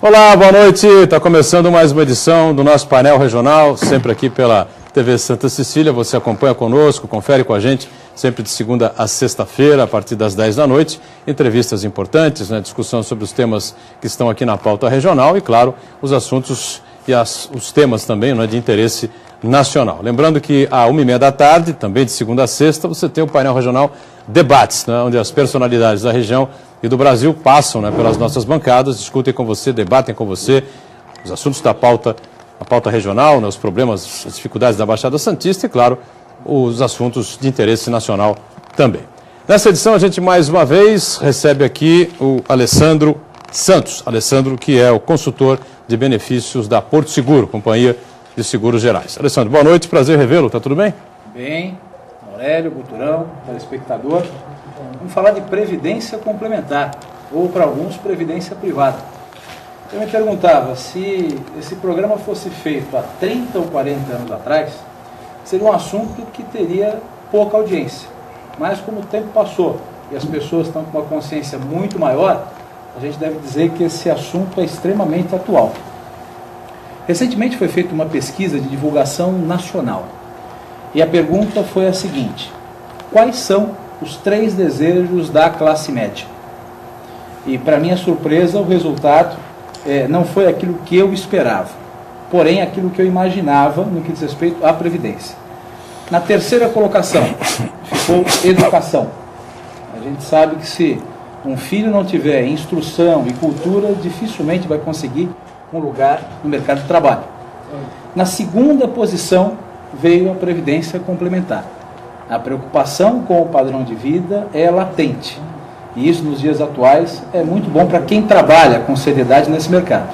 Olá, boa noite. Está começando mais uma edição do nosso painel regional, sempre aqui pela TV Santa Cecília. Você acompanha conosco, confere com a gente, sempre de segunda a sexta-feira, a partir das 10 da noite. Entrevistas importantes, né? Discussão sobre os temas que estão aqui na pauta regional e, claro, os assuntos e os temas também, né, de interesse nacional. Lembrando que às 1h30 da tarde, também de segunda a sexta, você tem o painel regional Debates, né, onde as personalidades da região e do Brasil passam, né, pelas nossas bancadas, discutem com você, debatem com você os assuntos da pauta, a pauta regional, né, os problemas, as dificuldades da Baixada Santista e, claro, os assuntos de interesse nacional também. Nessa edição, a gente mais uma vez recebe aqui o Alessandro Santos. Alessandro, que é o consultor de benefícios da Porto Seguro, Companhia de Seguros Gerais. Alessandro, boa noite, prazer revê-lo, tá tudo bem? Bem, Aurélio, Buturão, telespectador. Vamos falar de previdência complementar, ou para alguns, previdência privada. Eu me perguntava, se esse programa fosse feito há 30 ou 40 anos atrás, seria um assunto que teria pouca audiência. Mas como o tempo passou e as pessoas estão com uma consciência muito maior, a gente deve dizer que esse assunto é extremamente atual. Recentemente foi feita uma pesquisa de divulgação nacional. E a pergunta foi a seguinte: quais são os 3 desejos da classe média? E, para minha surpresa, o resultado não foi aquilo que eu esperava, porém aquilo que eu imaginava no que diz respeito à Previdência. Na terceira colocação ficou educação. A gente sabe que se um filho não tiver instrução e cultura, dificilmente vai conseguir um lugar no mercado de trabalho. Na segunda posição veio a previdência complementar. A preocupação com o padrão de vida é latente. E isso, nos dias atuais, é muito bom para quem trabalha com seriedade nesse mercado.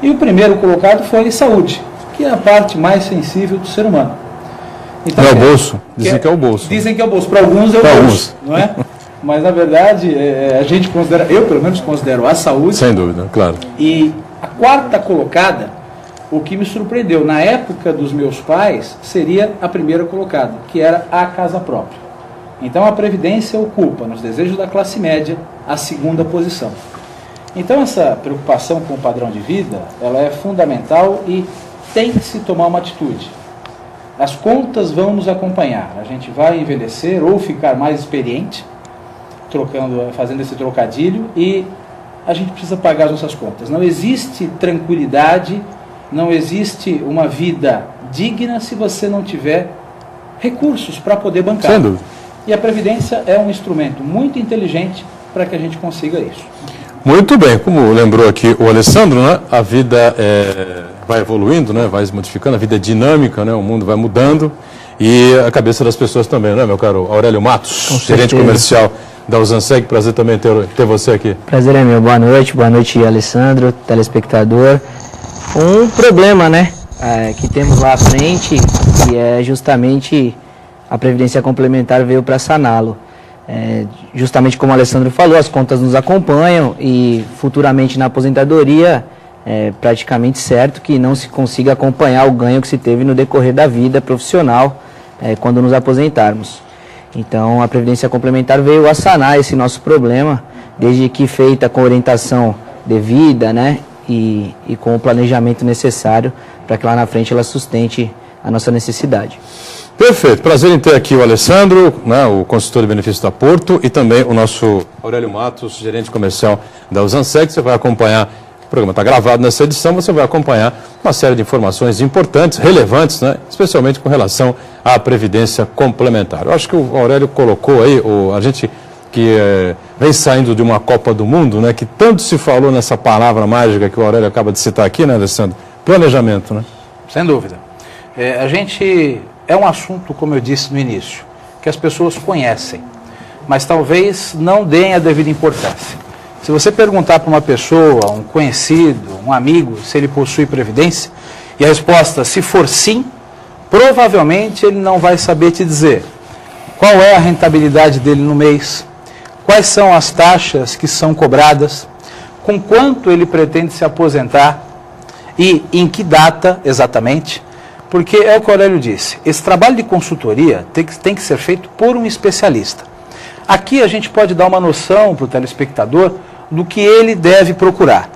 E o primeiro colocado foi saúde, que é a parte mais sensível do ser humano. Então, é o bolso. Dizem que é o bolso. Dizem que é o bolso. Para alguns é o bolso, não é? Mas, na verdade, a gente considera, eu pelo menos considero a saúde. Sem dúvida, claro. E a quarta colocada, o que me surpreendeu, na época dos meus pais, seria a primeira colocada, que era a casa própria. Então a Previdência ocupa, nos desejos da classe média, a segunda posição. Então essa preocupação com o padrão de vida, ela é fundamental e tem que se tomar uma atitude. As contas vão nos acompanhar, a gente vai envelhecer ou ficar mais experiente, fazendo esse trocadilho, e a gente precisa pagar as nossas contas. Não existe tranquilidade, não existe uma vida digna se você não tiver recursos para poder bancar. Sem dúvida. E a Previdência é um instrumento muito inteligente para que a gente consiga isso. Muito bem, como lembrou aqui o Alessandro, né, a vida vai evoluindo, né, vai se modificando, a vida é dinâmica, né, o mundo vai mudando e a cabeça das pessoas também, né, meu caro Aurélio Matos, gerente comercial da Usanseg. Prazer também ter você aqui. Prazer é meu, boa noite Alessandro, telespectador. Um problema, né, que temos lá à frente, que é justamente a Previdência Complementar veio para saná-lo. Justamente como o Alessandro falou, as contas nos acompanham e futuramente na aposentadoria é praticamente certo que não se consiga acompanhar o ganho que se teve no decorrer da vida profissional quando nos aposentarmos. Então a Previdência Complementar veio a sanar esse nosso problema, desde que feita com orientação devida, né, e com o planejamento necessário para que lá na frente ela sustente a nossa necessidade. Perfeito, prazer em ter aqui o Alessandro, né, o consultor de benefícios da Porto, e também o nosso Aurélio Matos, gerente comercial da Usanseg. Você vai acompanhar, o programa está gravado nessa edição, você vai acompanhar uma série de informações importantes, relevantes, né, especialmente com relação à Previdência Complementar. Eu acho que o Aurélio colocou aí, a gente que vem saindo de uma Copa do Mundo, né, que tanto se falou nessa palavra mágica que o Aurélio acaba de citar aqui, né, Alessandro? Planejamento, né? Sem dúvida. A gente... É um assunto, como eu disse no início, que as pessoas conhecem, mas talvez não deem a devida importância. Se você perguntar para uma pessoa, um conhecido, um amigo, se ele possui previdência, e a resposta, se for sim, provavelmente ele não vai saber te dizer qual é a rentabilidade dele no mês, quais são as taxas que são cobradas, com quanto ele pretende se aposentar e em que data exatamente. Porque é o que o Aurélio disse, esse trabalho de consultoria tem que ser feito por um especialista. Aqui a gente pode dar uma noção para o telespectador do que ele deve procurar.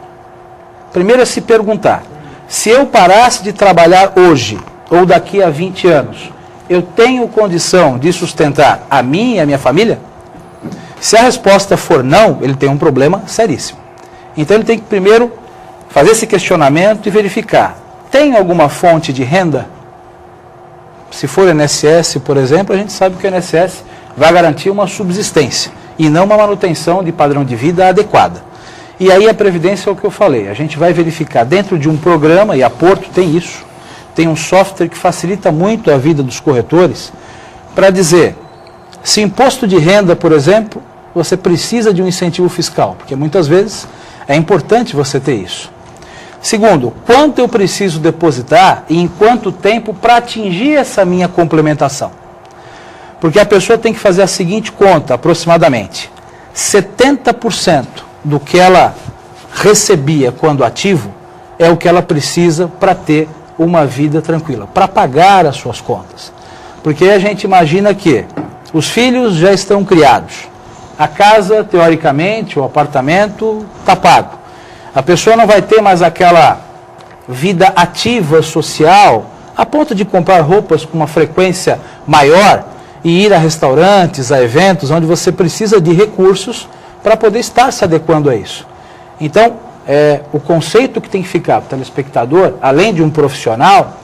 primeiro é se perguntar, se eu parasse de trabalhar hoje, ou daqui a 20 anos, eu tenho condição de sustentar a mim e a minha família? Se a resposta for não, ele tem um problema seríssimo. Então ele tem que primeiro fazer esse questionamento e verificar, tem alguma fonte de renda? Se for INSS, por exemplo, a gente sabe que o INSS vai garantir uma subsistência e não uma manutenção de padrão de vida adequada. E aí a Previdência é o que eu falei, a gente vai verificar dentro de um programa, e a Porto tem isso, tem um software que facilita muito a vida dos corretores, para dizer, se imposto de renda, por exemplo, você precisa de um incentivo fiscal, porque muitas vezes é importante você ter isso. Segundo, quanto eu preciso depositar e em quanto tempo para atingir essa minha complementação? Porque a pessoa tem que fazer a seguinte conta, aproximadamente, 70% do que ela recebia quando ativo é o que ela precisa para ter uma vida tranquila, para pagar as suas contas. Porque a gente imagina que os filhos já estão criados, a casa, teoricamente, o apartamento está pago. A pessoa não vai ter mais aquela vida ativa social, a ponto de comprar roupas com uma frequência maior e ir a restaurantes, a eventos, onde você precisa de recursos para poder estar se adequando a isso. Então, o conceito que tem que ficar para o telespectador, além de um profissional,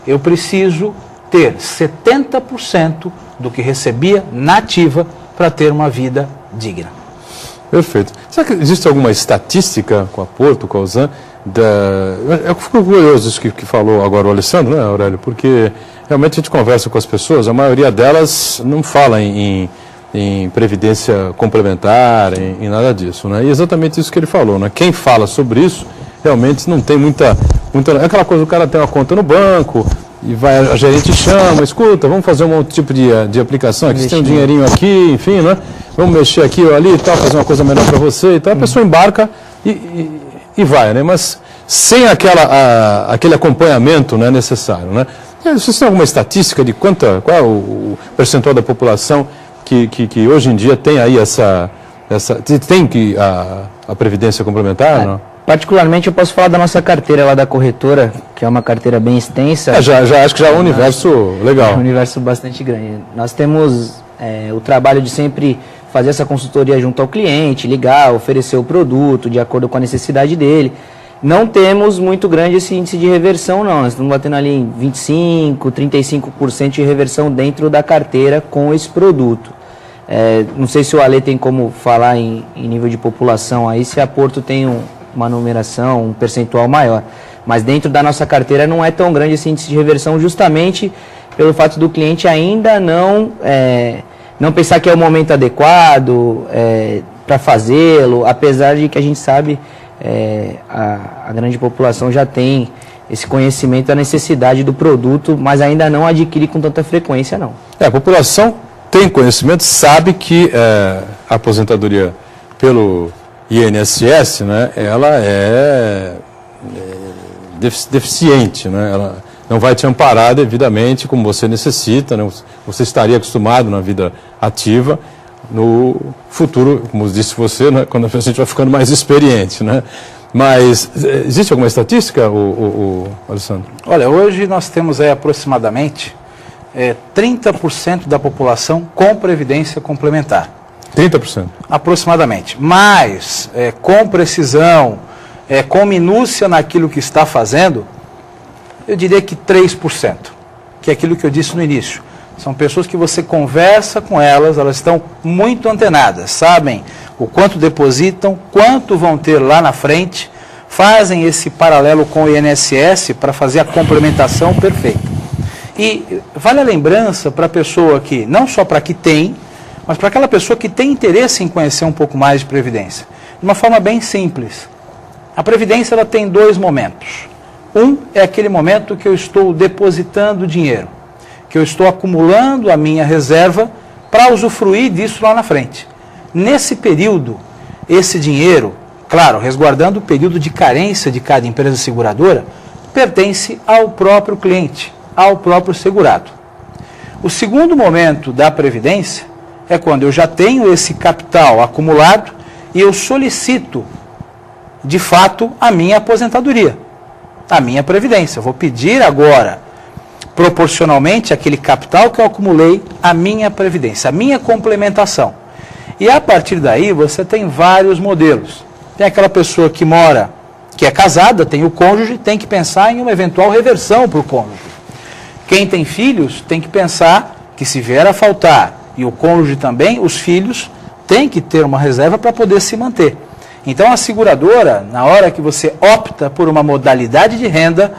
eu preciso ter 70% do que recebia na ativa para ter uma vida digna. Perfeito. Será que existe alguma estatística com a Porto, com a Ausan? Eu fico curioso isso que falou agora o Alessandro, né, Aurélio? Porque realmente a gente conversa com as pessoas, a maioria delas não fala em previdência complementar, em nada disso, né? E exatamente isso que ele falou, né? Quem fala sobre isso realmente não tem muita... É aquela coisa, o cara tem uma conta no banco e a gerente chama, escuta, vamos fazer um outro tipo de aplicação aqui, você tem um dinheirinho aqui, enfim, né? Vamos mexer aqui ou ali e tal, fazer uma coisa melhor para você e tal. A pessoa embarca e vai, né? Mas sem aquele acompanhamento, né, necessário, né? Vocês têm alguma estatística de qual é o percentual da população que hoje em dia tem aí a previdência complementar, não? Particularmente eu posso falar da nossa carteira lá da corretora, que é uma carteira bem extensa. Já acho que já é um universo legal. É um universo bastante grande. Nós temos o trabalho de sempre fazer essa consultoria junto ao cliente, ligar, oferecer o produto de acordo com a necessidade dele. Não temos muito grande esse índice de reversão, não. Nós estamos batendo ali em 25%, 35% de reversão dentro da carteira com esse produto. Não sei se o Ale tem como falar em nível de população aí, se a Porto tem uma numeração, um percentual maior. Mas dentro da nossa carteira não é tão grande esse índice de reversão, justamente pelo fato do cliente ainda não pensar que é o momento adequado para fazê-lo, apesar de que a gente sabe a grande população já tem esse conhecimento da necessidade do produto, mas ainda não adquire com tanta frequência, não. A população tem conhecimento, sabe que a aposentadoria pelo INSS, né, ela é deficiente, né, ela não vai te amparar devidamente como você necessita, né, você estaria acostumado na vida ativa, no futuro, como disse você, né, quando a gente vai ficando mais experiente, né? Mas existe alguma estatística, Alessandro? Olha, hoje nós temos aproximadamente 30% da população com previdência complementar. 30%? Aproximadamente. Mas, com precisão, com minúcia naquilo que está fazendo, eu diria que 3%, que é aquilo que eu disse no início. São pessoas que você conversa com elas estão muito antenadas, sabem o quanto depositam, quanto vão ter lá na frente, fazem esse paralelo com o INSS para fazer a complementação perfeita. E vale a lembrança para a pessoa que, não só para que tem, mas para aquela pessoa que tem interesse em conhecer um pouco mais de Previdência. De uma forma bem simples. A Previdência ela tem dois momentos. Um é aquele momento que eu estou depositando dinheiro, que eu estou acumulando a minha reserva para usufruir disso lá na frente. Nesse período, esse dinheiro, claro, resguardando o período de carência de cada empresa seguradora, pertence ao próprio cliente, ao próprio segurado. O segundo momento da Previdência é quando eu já tenho esse capital acumulado e eu solicito de fato, a minha aposentadoria, a minha previdência. Eu vou pedir agora, proporcionalmente, aquele capital que eu acumulei, a minha previdência, a minha complementação. E a partir daí você tem vários modelos. Tem aquela pessoa que mora, que é casada, tem o cônjuge, tem que pensar em uma eventual reversão para o cônjuge. Quem tem filhos tem que pensar que se vier a faltar, e o cônjuge também, os filhos têm que ter uma reserva para poder se manter. Então a seguradora, na hora que você opta por uma modalidade de renda,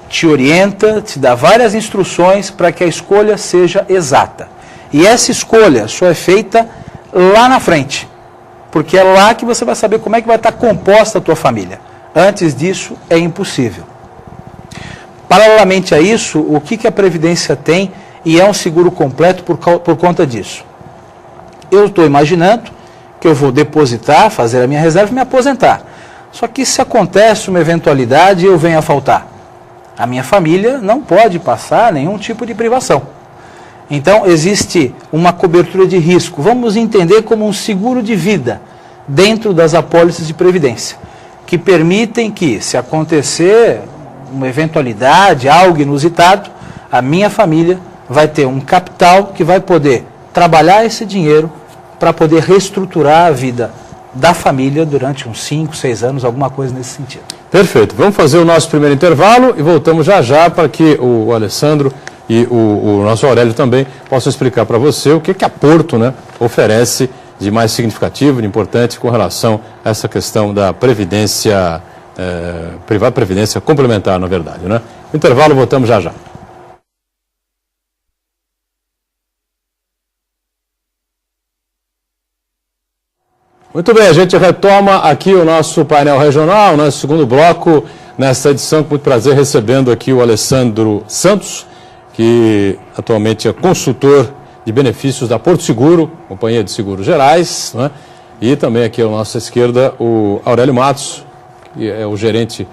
te orienta, te dá várias instruções para que a escolha seja exata. E essa escolha só é feita lá na frente, porque é lá que você vai saber como é que vai estar composta a tua família. Antes disso, é impossível. Paralelamente a isso, o que a Previdência tem e é um seguro completo por conta disso? Eu estou imaginando que eu vou depositar, fazer a minha reserva e me aposentar. Só que se acontece uma eventualidade e eu venho a faltar, a minha família não pode passar nenhum tipo de privação. Então, existe uma cobertura de risco. Vamos entender como um seguro de vida dentro das apólices de previdência, que permitem que, se acontecer uma eventualidade, algo inusitado, a minha família vai ter um capital que vai poder trabalhar esse dinheiro para poder reestruturar a vida da família durante uns 5, 6 anos, alguma coisa nesse sentido. Perfeito. Vamos fazer o nosso primeiro intervalo e voltamos já já para que o Alessandro e o nosso Aurélio também possam explicar para você o que a Porto, né, oferece de mais significativo, de importante com relação a essa questão da previdência, privada previdência complementar, na verdade, né? Intervalo, voltamos já já. Muito bem, a gente retoma aqui o nosso painel regional, nosso segundo bloco, nessa edição, com muito prazer, recebendo aqui o Alessandro Santos, que atualmente é consultor de benefícios da Porto Seguro, Companhia de Seguros Gerais, né? E também aqui à nossa esquerda o Aurélio Matos, que é o gerente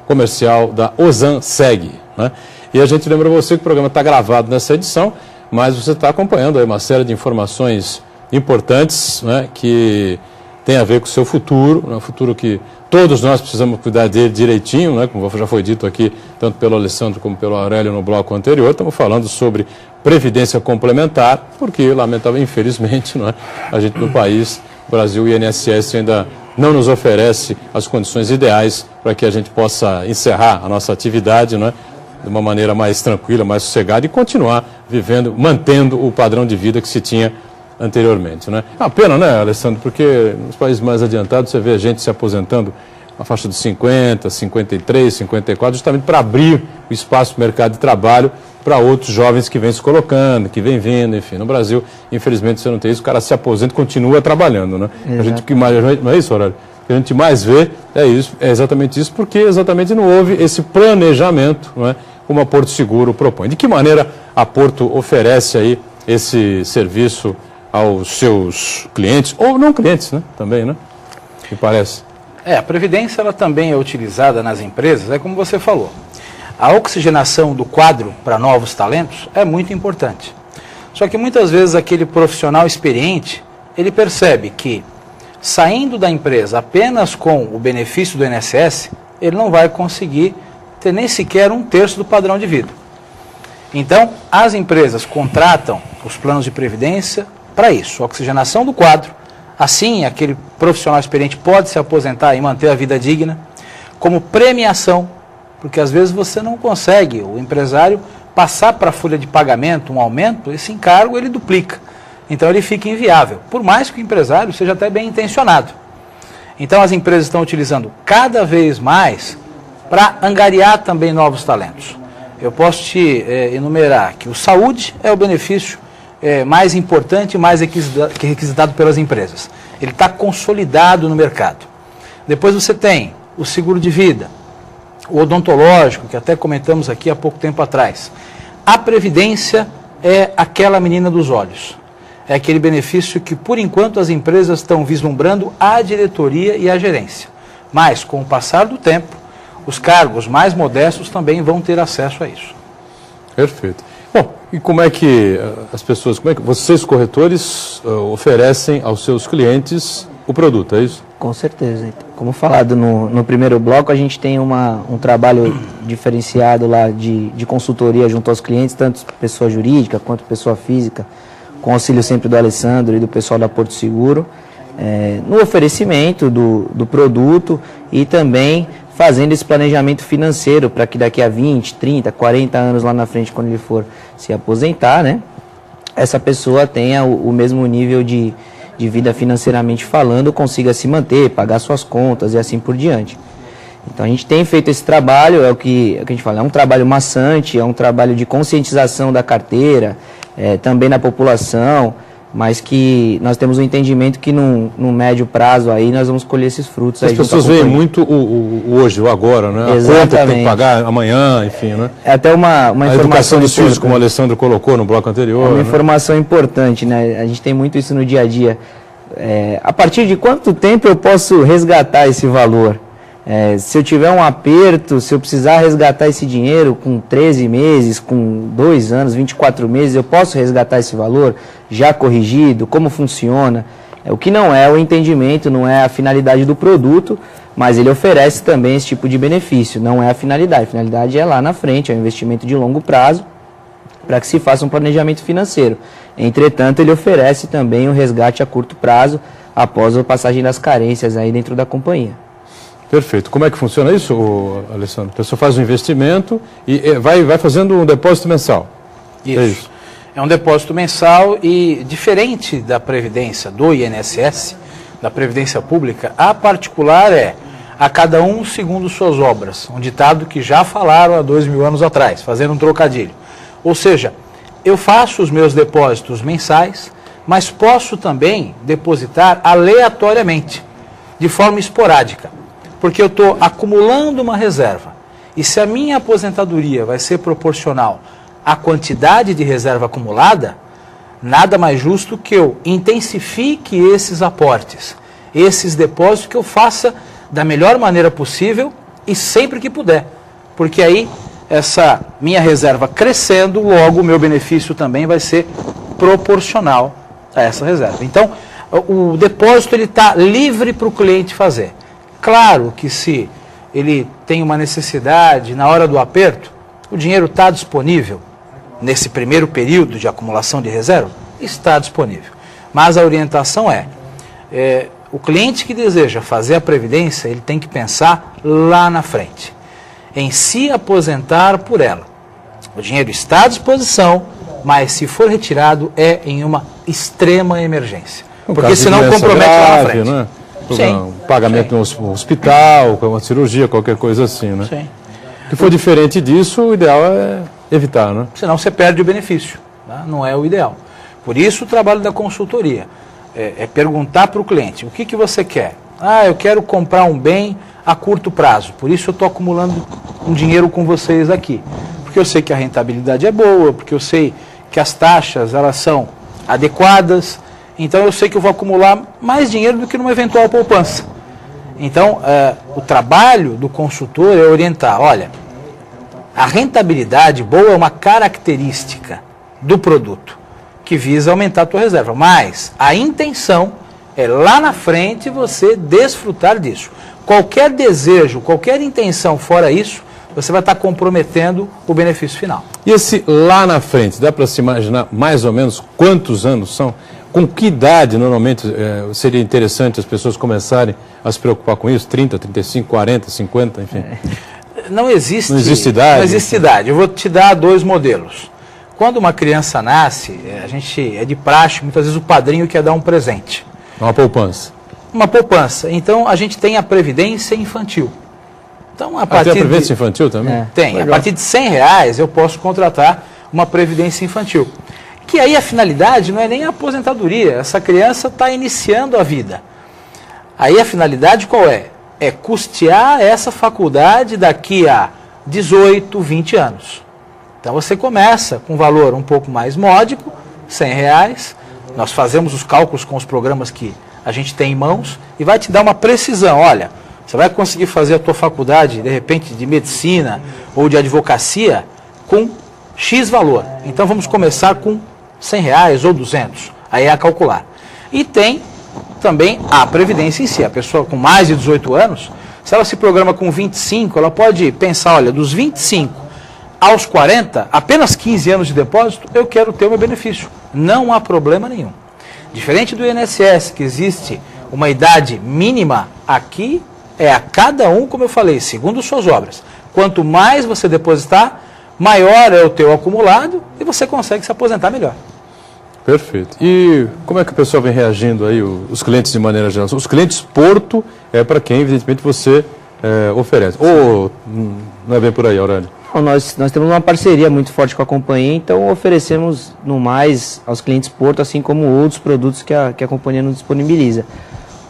comercial da Ozan Seg, né? E a gente lembra você que o programa está gravado nessa edição, mas você está acompanhando aí uma série de informações importantes, né, que tem a ver com o seu futuro, um futuro que todos nós precisamos cuidar dele direitinho, né, como já foi dito aqui, tanto pelo Alessandro como pelo Aurélio no bloco anterior. Estamos falando sobre previdência complementar, porque, lamentavelmente, infelizmente, não é, a gente no país, o Brasil, o INSS ainda não nos oferece as condições ideais para que a gente possa encerrar a nossa atividade, não é, de uma maneira mais tranquila, mais sossegada e continuar vivendo, mantendo o padrão de vida que se tinha anteriormente, né? É uma pena, né, Alessandro, porque nos países mais adiantados você vê a gente se aposentando na faixa dos 50, 53, 54, justamente para abrir o espaço do mercado de trabalho para outros jovens que vêm se colocando, que vêm vindo, enfim. No Brasil, infelizmente, você não tem isso, o cara se aposenta e continua trabalhando, né? A gente que mais, não é isso, Aurélio? O que a gente mais vê é isso, é exatamente isso, porque exatamente não houve esse planejamento, não é, como a Porto Seguro propõe. De que maneira a Porto oferece aí esse serviço aos seus clientes, ou não clientes, né, também, né, me parece. A previdência ela também é utilizada nas empresas, é como você falou. A oxigenação do quadro para novos talentos é muito importante. Só que muitas vezes aquele profissional experiente, ele percebe que saindo da empresa apenas com o benefício do INSS, ele não vai conseguir ter nem sequer 1/3 do padrão de vida. Então, as empresas contratam os planos de previdência para isso, oxigenação do quadro. Assim, aquele profissional experiente pode se aposentar e manter a vida digna, como premiação, porque às vezes você não consegue, o empresário, passar para a folha de pagamento um aumento, esse encargo ele duplica. Então ele fica inviável, por mais que o empresário seja até bem intencionado. Então as empresas estão utilizando cada vez mais para angariar também novos talentos. Eu posso te enumerar que o saúde é o benefício mais importante e mais requisitado pelas empresas. Ele está consolidado no mercado. Depois você tem o seguro de vida, o odontológico, que até comentamos aqui há pouco tempo atrás. A previdência é aquela menina dos olhos. É aquele benefício que, por enquanto, as empresas estão vislumbrando a diretoria e a gerência. Mas, com o passar do tempo, os cargos mais modestos também vão ter acesso a isso. Perfeito. Bom, e como é que as pessoas, como é que vocês, corretores, oferecem aos seus clientes o produto, é isso? Com certeza. Como falado no primeiro bloco, a gente tem um trabalho diferenciado lá de consultoria junto aos clientes, tanto pessoa jurídica quanto pessoa física, com auxílio sempre do Alessandro e do pessoal da Porto Seguro, no oferecimento do produto e também fazendo esse planejamento financeiro para que daqui a 20, 30, 40 anos lá na frente, quando ele for se aposentar, né, essa pessoa tenha o mesmo nível de vida financeiramente falando, consiga se manter, pagar suas contas e assim por diante. Então a gente tem feito esse trabalho, é o que a gente fala, é um trabalho maçante, é um trabalho de conscientização da carteira, também na população, mas que nós temos um entendimento que no médio prazo aí nós vamos colher esses frutos. As pessoas veem muito o hoje, o agora, né? Exatamente. A conta que tem que pagar amanhã, enfim, né? É até uma a informação educação dos filhos, importante. como o Alessandro colocou no bloco anterior. É uma né? informação importante, né? A gente tem muito isso no dia a dia. A partir de quanto tempo eu posso resgatar esse valor? Se eu tiver um aperto, se eu precisar resgatar esse dinheiro com 13 meses, com 2 anos, 24 meses, eu posso resgatar esse valor já corrigido? Como funciona? O que não é o entendimento, não é a finalidade do produto, mas ele oferece também esse tipo de benefício. Não é a finalidade é lá na frente, é um investimento de longo prazo para que se faça um planejamento financeiro. Entretanto, ele oferece também um resgate a curto prazo após a passagem das carências aí dentro da companhia. Perfeito. Como é que funciona isso, Alessandro? A pessoa faz um investimento e vai fazendo um depósito mensal. Isso. É um depósito mensal e, diferente da Previdência, do INSS, da Previdência Pública, a particular a cada um segundo suas obras. Um ditado que já falaram há 2000 anos atrás, fazendo um trocadilho. Ou seja, eu faço os meus depósitos mensais, mas posso também depositar aleatoriamente, de forma esporádica. Porque eu estou acumulando uma reserva. E se a minha aposentadoria vai ser proporcional à quantidade de reserva acumulada, nada mais justo que eu intensifique esses aportes, esses depósitos, que eu faça da melhor maneira possível e sempre que puder. Porque aí, essa minha reserva crescendo, logo o meu benefício também vai ser proporcional a essa reserva. Então, o depósito está livre para o cliente fazer. Claro que se ele tem uma necessidade na hora do aperto, o dinheiro está disponível nesse primeiro período de acumulação de reserva, está disponível. Mas a orientação o cliente que deseja fazer a previdência, ele tem que pensar lá na frente, em se aposentar por ela. O dinheiro está à disposição, mas se for retirado em uma extrema emergência. Porque senão compromete lá na frente. Né? Sim, um pagamento no hospital, uma cirurgia, qualquer coisa assim, né? Sim. Se for diferente disso, o ideal é evitar, né? Senão você perde o benefício, tá? Não é o ideal. Por isso o trabalho da consultoria é perguntar para o cliente, o que você quer? Eu quero comprar um bem a curto prazo, por isso eu estou acumulando um dinheiro com vocês aqui. Porque eu sei que a rentabilidade é boa, porque eu sei que as taxas elas são adequadas, então eu sei que eu vou acumular mais dinheiro do que numa eventual poupança. Então, o trabalho do consultor é orientar, olha, a rentabilidade boa é uma característica do produto que visa aumentar a tua reserva, mas a intenção é lá na frente você desfrutar disso. Qualquer desejo, qualquer intenção fora isso, você vai estar comprometendo o benefício final. E esse lá na frente, dá para se imaginar mais ou menos quantos anos são? Com que idade, normalmente, seria interessante as pessoas começarem a se preocupar com isso? 30, 35, 40, 50, enfim? Não existe idade. Não existe idade. Eu vou te dar 2 modelos. Quando uma criança nasce, é de praxe, muitas vezes o padrinho quer dar um presente. Uma poupança. Uma poupança. Então, a gente tem a previdência infantil. Então, tem a previdência infantil também? Tem. Legal. A partir de R$100 eu posso contratar uma previdência infantil. Que aí a finalidade não é nem a aposentadoria. Essa criança está iniciando a vida. Aí a finalidade qual é? É custear essa faculdade daqui a 18, 20 anos. Então você começa com um valor um pouco mais módico, R$100. Nós fazemos os cálculos com os programas que a gente tem em mãos e vai te dar uma precisão. Olha, você vai conseguir fazer a tua faculdade, de repente, de medicina ou de advocacia com X valor. Então vamos começar com R$100 ou 200. Aí é a calcular. E tem também a previdência em si. A pessoa com mais de 18 anos, se ela se programa com 25, ela pode pensar, olha, dos 25 aos 40, apenas 15 anos de depósito, eu quero ter o meu benefício. Não há problema nenhum. Diferente do INSS, que existe uma idade mínima, aqui é a cada um, como eu falei, segundo suas obras. Quanto mais você depositar, maior é o teu acumulado e você consegue se aposentar melhor. Perfeito. E como é que o pessoal vem reagindo aí, os clientes de maneira geral? Os clientes Porto é para quem, evidentemente, você oferece. Ou não é bem por aí, Aurélio? Nós temos uma parceria muito forte com a companhia, então oferecemos no mais aos clientes Porto, assim como outros produtos que a companhia nos disponibiliza.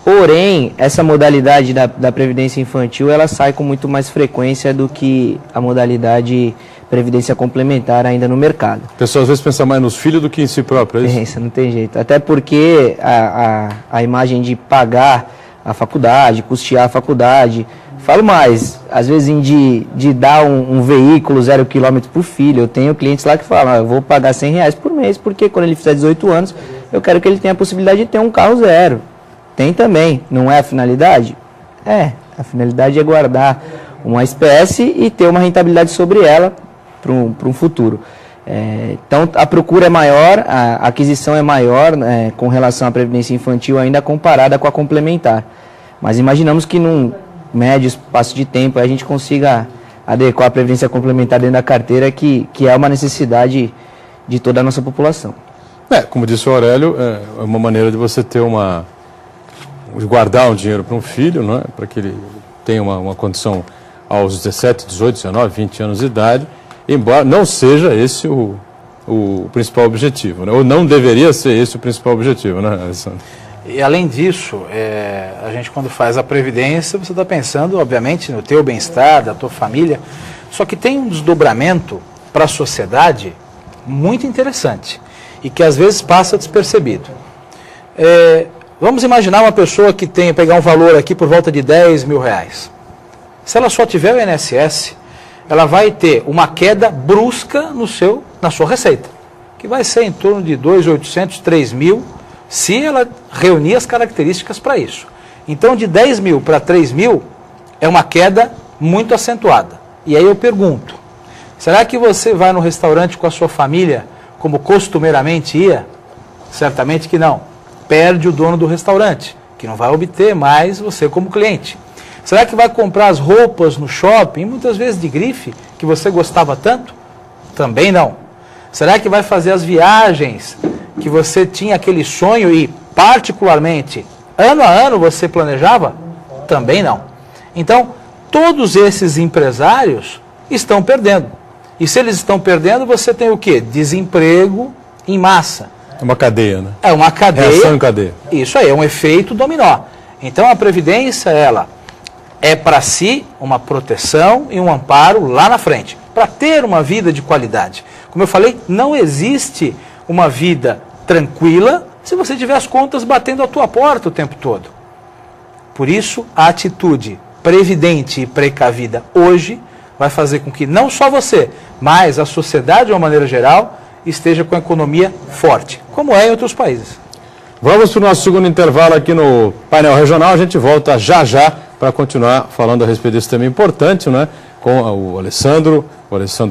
Porém, essa modalidade da previdência infantil, ela sai com muito mais frequência do que a modalidade previdência complementar ainda no mercado. O pessoal às vezes pensa mais nos filhos do que em si próprio, é isso? Pensa, não tem jeito. Até porque a imagem de pagar a faculdade, custear a faculdade, falo mais, às vezes de dar um veículo 0 km por filho. Eu tenho clientes lá que falam, eu vou pagar R$100 por mês, porque quando ele fizer 18 anos, eu quero que ele tenha a possibilidade de ter um carro zero. Tem também, não é a finalidade? A finalidade é guardar uma espécie e ter uma rentabilidade sobre ela para um futuro. Então a procura é maior, a aquisição é maior com relação à previdência infantil ainda comparada com a complementar. Mas imaginamos que num médio espaço de tempo a gente consiga adequar a previdência complementar dentro da carteira, que é uma necessidade de toda a nossa população. Como disse o Aurélio, é uma maneira de você ter de guardar um dinheiro para um filho, não é? Para que ele tenha uma condição aos 17, 18, 19, 20 anos de idade, embora não seja esse o principal objetivo, né? Ou não deveria ser esse o principal objetivo, né, Alessandro? E além disso, a gente quando faz a previdência, você está pensando, obviamente, no teu bem-estar, da tua família, só que tem um desdobramento para a sociedade muito interessante e que às vezes passa despercebido. Vamos imaginar uma pessoa que tenha, pegar um valor aqui por volta de R$10 mil. Se ela só tiver o INSS, ela vai ter uma queda brusca na sua receita, que vai ser em torno de 2.800, 3 mil, se ela reunir as características para isso. Então, de 10 mil para 3 mil, é uma queda muito acentuada. E aí eu pergunto, será que você vai no restaurante com a sua família, como costumeiramente ia? Certamente que não. Perde o dono do restaurante, que não vai obter mais você como cliente. Será que vai comprar as roupas no shopping, muitas vezes de grife, que você gostava tanto? Também não. Será que vai fazer as viagens que você tinha aquele sonho e, particularmente, ano a ano você planejava? Também não. Então, todos esses empresários estão perdendo. E se eles estão perdendo, você tem o quê? Desemprego em massa. É uma cadeia, né? É uma cadeia. Reação em cadeia. Isso aí, é um efeito dominó. Então a previdência, ela é para si uma proteção e um amparo lá na frente, para ter uma vida de qualidade. Como eu falei, não existe uma vida tranquila se você tiver as contas batendo a tua porta o tempo todo. Por isso, a atitude previdente e precavida hoje vai fazer com que não só você, mas a sociedade de uma maneira geral esteja com a economia forte, como é em outros países. Vamos para o nosso segundo intervalo aqui no painel regional. A gente volta já para continuar falando a respeito desse tema importante, né? Com o Alessandro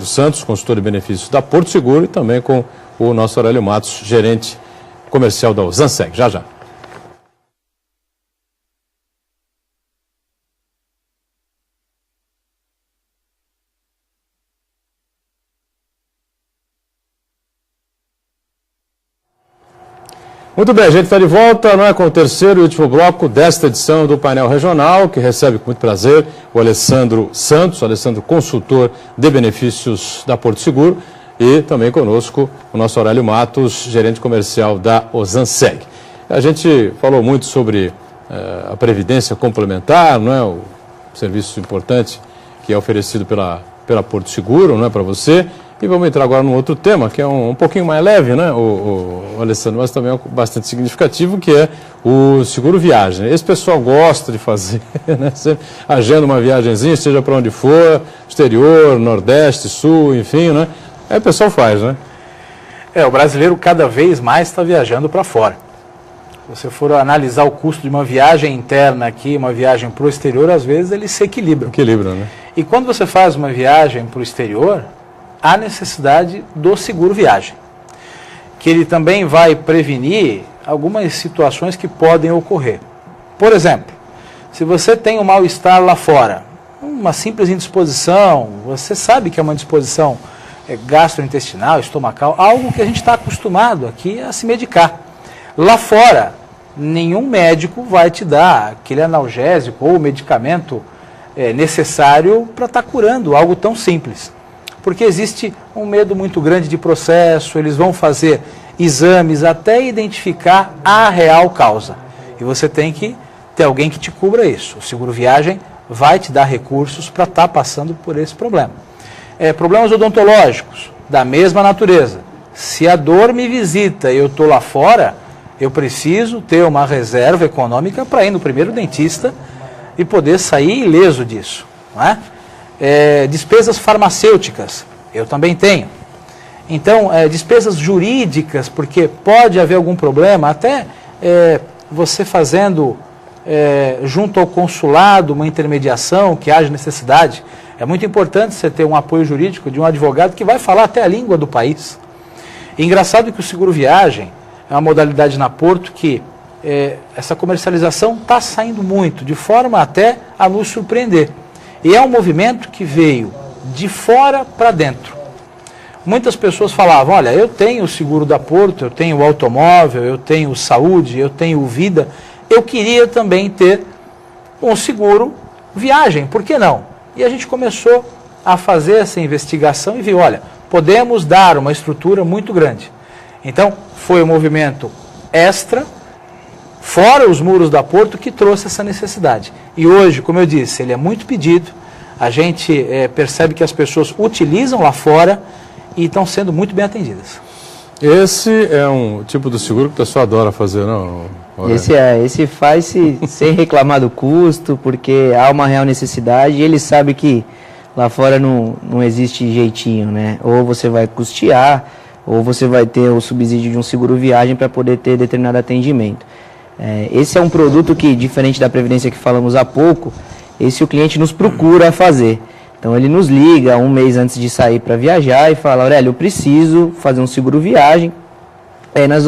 Santos, consultor de benefícios da Porto Seguro, e também com o nosso Aurélio Matos, gerente comercial da Osanseg. Já. Muito bem, a gente está de volta, não é, com o terceiro e último bloco desta edição do Painel Regional, que recebe com muito prazer o Alessandro Santos, consultor de benefícios da Porto Seguro, e também conosco o nosso Aurélio Matos, gerente comercial da Osanseg. A gente falou muito sobre a previdência complementar, não é, o serviço importante que é oferecido pela Porto Seguro, não é, para você. E vamos entrar agora num outro tema, que é um pouquinho mais leve, né, o Alessandro, mas também é bastante significativo, que é o seguro viagem. Esse pessoal gosta de fazer, né, sempre agenda uma viagenzinha, seja para onde for, exterior, Nordeste, Sul, enfim, né, aí o pessoal faz, né? O brasileiro cada vez mais está viajando para fora. Se você for analisar o custo de uma viagem interna aqui, uma viagem para o exterior, às vezes eles se equilibram. Equilibra, né? E quando você faz uma viagem para o exterior, há necessidade do seguro viagem, que ele também vai prevenir algumas situações que podem ocorrer. Por exemplo, se você tem um mal-estar lá fora, uma simples indisposição, você sabe que é uma indisposição gastrointestinal, estomacal, algo que a gente está acostumado aqui a se medicar. Lá fora, nenhum médico vai te dar aquele analgésico ou medicamento necessário para estar curando algo tão simples. Porque existe um medo muito grande de processo, eles vão fazer exames até identificar a real causa. E você tem que ter alguém que te cubra isso. O seguro viagem vai te dar recursos para estar passando por esse problema. Problemas odontológicos, da mesma natureza. Se a dor me visita e eu estou lá fora, eu preciso ter uma reserva econômica para ir no primeiro dentista e poder sair ileso disso. Não é? Despesas farmacêuticas, eu também tenho. Então, despesas jurídicas, porque pode haver algum problema, até você fazendo junto ao consulado uma intermediação, que haja necessidade. É muito importante você ter um apoio jurídico de um advogado que vai falar até a língua do país. E engraçado que o seguro viagem é uma modalidade na Porto que essa comercialização está saindo muito, de forma até a nos surpreender. E é um movimento que veio de fora para dentro. Muitas pessoas falavam, olha, eu tenho o seguro da Porto, eu tenho o automóvel, eu tenho saúde, eu tenho o vida, eu queria também ter um seguro viagem, por que não? E a gente começou a fazer essa investigação e viu, olha, podemos dar uma estrutura muito grande. Então, foi um movimento extra, fora os muros da Porto, que trouxe essa necessidade. E hoje, como eu disse, ele é muito pedido, a gente percebe que as pessoas utilizam lá fora e estão sendo muito bem atendidas. Esse é um tipo de seguro que o pessoal adora fazer, não? Esse faz-se sem reclamar do custo, porque há uma real necessidade e ele sabe que lá fora não existe jeitinho, né? Ou você vai custear, ou você vai ter o subsídio de um seguro viagem para poder ter determinado atendimento. Esse é um produto que, diferente da Previdência que falamos há pouco, esse o cliente nos procura fazer. Então ele nos liga um mês antes de sair para viajar e fala, Aurélio, eu preciso fazer um seguro viagem. Nós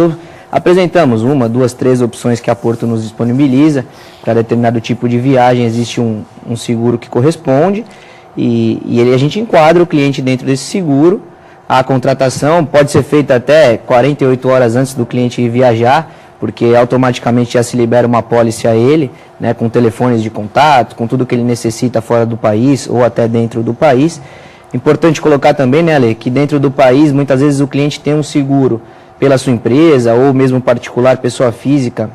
apresentamos 1, 2, 3 opções que a Porto nos disponibiliza. Para determinado tipo de viagem existe um seguro que corresponde e a gente enquadra o cliente dentro desse seguro. A contratação pode ser feita até 48 horas antes do cliente ir viajar, porque automaticamente já se libera uma apólice a ele, né, com telefones de contato, com tudo que ele necessita fora do país ou até dentro do país. Importante colocar também, né, Ale, que dentro do país, muitas vezes o cliente tem um seguro pela sua empresa ou mesmo particular, pessoa física,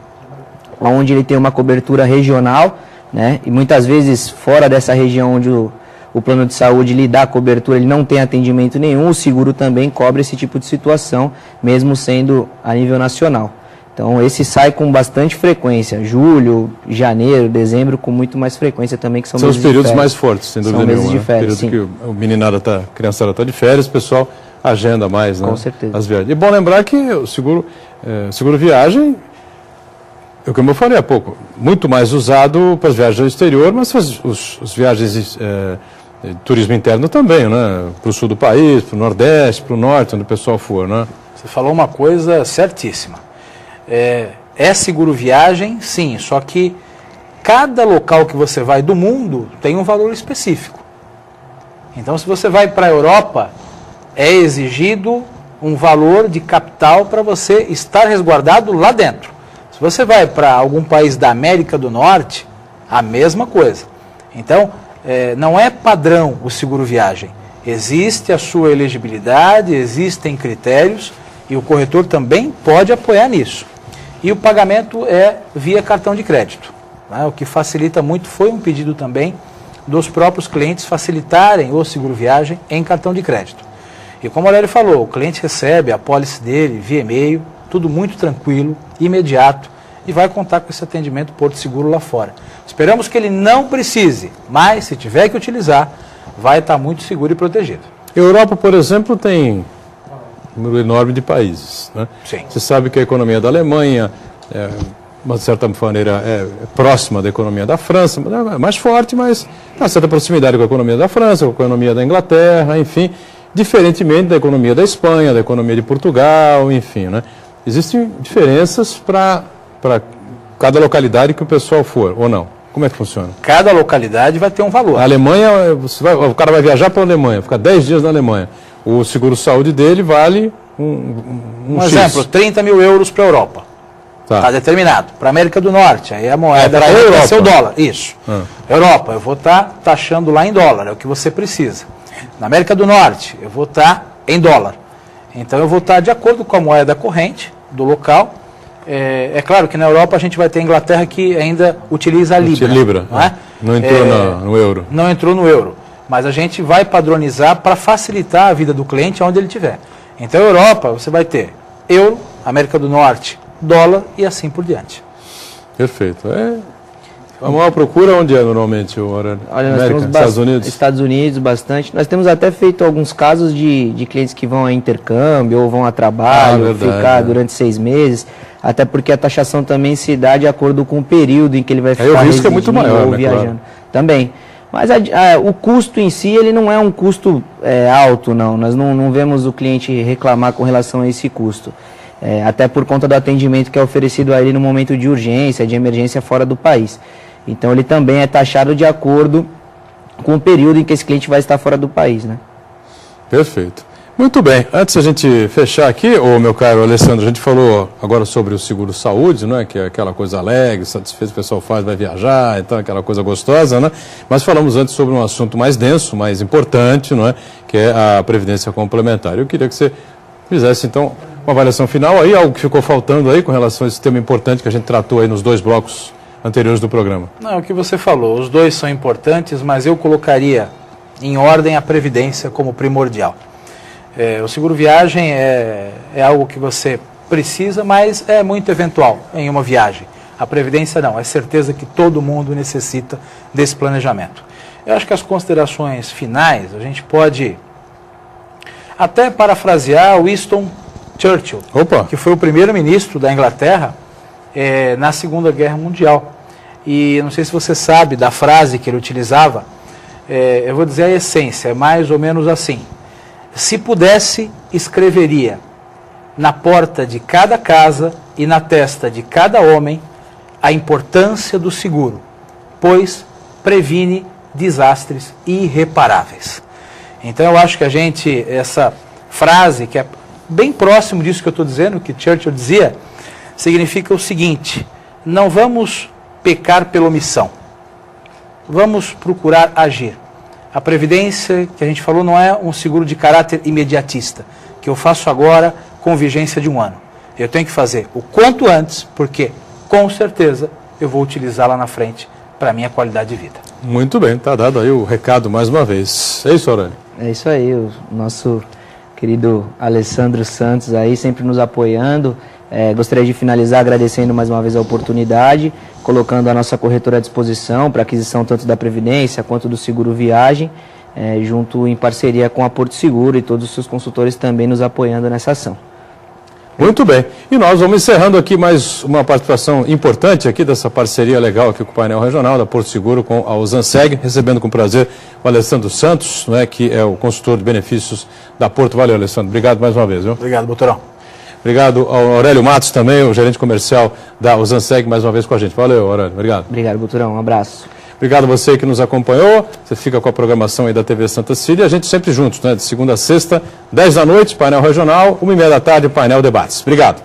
onde ele tem uma cobertura regional, né, e muitas vezes fora dessa região onde o plano de saúde lhe dá a cobertura, ele não tem atendimento nenhum, o seguro também cobre esse tipo de situação, mesmo sendo a nível nacional. Então esse sai com bastante frequência, julho, janeiro, dezembro, com muito mais frequência também, que são meses os períodos mais fortes, sem dúvida nenhuma. São meses de férias, sim. Período que a criançada está de férias, o pessoal agenda mais, né? Com certeza. As viagens. E bom lembrar que o seguro viagem, como eu falei há pouco, muito mais usado para as viagens ao exterior, mas as viagens de turismo interno também, né? Para o sul do país, para o nordeste, para o norte, onde o pessoal for, né? Você falou uma coisa certíssima. É seguro viagem, sim, só que cada local que você vai do mundo tem um valor específico. Então, se você vai para a Europa, é exigido um valor de capital para você estar resguardado lá dentro. Se você vai para algum país da América do Norte, a mesma coisa. Então, não é padrão o seguro viagem. Existe a sua elegibilidade, existem critérios e o corretor também pode apoiar nisso. E o pagamento é via cartão de crédito, né? O que facilita muito foi um pedido também dos próprios clientes facilitarem o seguro viagem em cartão de crédito. E como o Aurélio falou, o cliente recebe a apólice dele via e-mail, tudo muito tranquilo, imediato, e vai contar com esse atendimento Porto Seguro lá fora. Esperamos que ele não precise, mas se tiver que utilizar, vai estar muito seguro e protegido. Europa, por exemplo, tem um número enorme de países, né? Sim. Você sabe que a economia da Alemanha de certa maneira, é próxima da economia da França, é mais forte, mas tem uma certa proximidade com a economia da França, com a economia da Inglaterra, enfim, diferentemente da economia da Espanha, da economia de Portugal, enfim, né? Existem diferenças para cada localidade que o pessoal for, ou não? Como é que funciona? Cada localidade vai ter um valor. A Alemanha, o cara vai viajar para a Alemanha, ficar 10 dias na Alemanha. O seguro-saúde dele vale um X. exemplo, 30 mil euros para a Europa. Está determinado. Para a América do Norte, aí a moeda vai ser o dólar. Isso. Europa, eu vou estar taxando lá em dólar, é o que você precisa. Na América do Norte, eu vou estar em dólar. Então eu vou estar de acordo com a moeda corrente do local. É claro que na Europa a gente vai ter a Inglaterra que ainda utiliza a Libra. Não é? Não entrou no euro. Não entrou no euro. Mas a gente vai padronizar para facilitar a vida do cliente onde ele estiver. Então, Europa, você vai ter euro, América do Norte, dólar e assim por diante. Perfeito. A maior procura onde é normalmente, Aurélio? Olha, nós temos Estados Unidos? Estados Unidos, bastante. Nós temos até feito alguns casos de clientes que vão a intercâmbio ou vão a trabalho, ficar durante 6 meses. Até porque a taxação também se dá de acordo com o período em que ele vai ficar o risco é muito maior, ou né, viajando. claro. Também. Mas o custo em si, ele não é um custo alto, não. Nós não vemos o cliente reclamar com relação a esse custo. Até por conta do atendimento que é oferecido a ele no momento de urgência, de emergência fora do país. Então ele também é taxado de acordo com o período em que esse cliente vai estar fora do país, né? Perfeito. Muito bem, antes de a gente fechar aqui, meu caro Alessandro, a gente falou agora sobre o seguro-saúde, né, que é aquela coisa alegre, satisfeito, o pessoal vai viajar, então aquela coisa gostosa, né? Mas falamos antes sobre um assunto mais denso, mais importante, não é, que é a previdência complementar. Eu queria que você fizesse, então, uma avaliação final aí, algo que ficou faltando aí com relação a esse tema importante que a gente tratou aí nos 2 blocos anteriores do programa. Não, o que você falou, os 2 são importantes, mas eu colocaria em ordem a previdência como primordial. O seguro viagem é algo que você precisa, mas é muito eventual em uma viagem. A previdência não, é certeza que todo mundo necessita desse planejamento. Eu acho que as considerações finais, a gente pode até parafrasear Winston Churchill, que foi o primeiro-ministro da Inglaterra na Segunda Guerra Mundial. E não sei se você sabe da frase que ele utilizava, eu vou dizer a essência, é mais ou menos assim. Se pudesse, escreveria na porta de cada casa e na testa de cada homem a importância do seguro, pois previne desastres irreparáveis. Então eu acho que essa frase, que é bem próximo disso que eu estou dizendo, que Churchill dizia, significa o seguinte: não vamos pecar pela omissão, vamos procurar agir. A previdência que a gente falou não é um seguro de caráter imediatista, que eu faço agora com vigência de 1 ano. Eu tenho que fazer o quanto antes, porque com certeza eu vou utilizar lá na frente para a minha qualidade de vida. Muito bem, está dado aí o recado mais uma vez. É isso, Aurélio? É isso aí, o nosso querido Alessandro Santos aí sempre nos apoiando. Gostaria de finalizar agradecendo mais uma vez a oportunidade, colocando a nossa corretora à disposição para aquisição tanto da Previdência quanto do Seguro Viagem, junto em parceria com a Porto Seguro e todos os seus consultores também nos apoiando nessa ação. Muito bem. E nós vamos encerrando aqui mais uma participação importante aqui dessa parceria legal aqui com o painel regional da Porto Seguro com a Usanseg, recebendo com prazer o Alessandro Santos, não é, que é o consultor de benefícios da Porto. Valeu, Alessandro. Obrigado mais uma vez. Viu? Obrigado, doutorão. Obrigado ao Aurélio Matos também, o gerente comercial da Usanseg, mais uma vez com a gente. Valeu, Aurélio. Obrigado. Obrigado, Buturão. Um abraço. Obrigado a você que nos acompanhou. Você fica com a programação aí da TV Santa Cecília. A gente sempre juntos, né? De segunda a sexta, 10 da noite, painel regional, 1h30 da tarde, painel debates. Obrigado.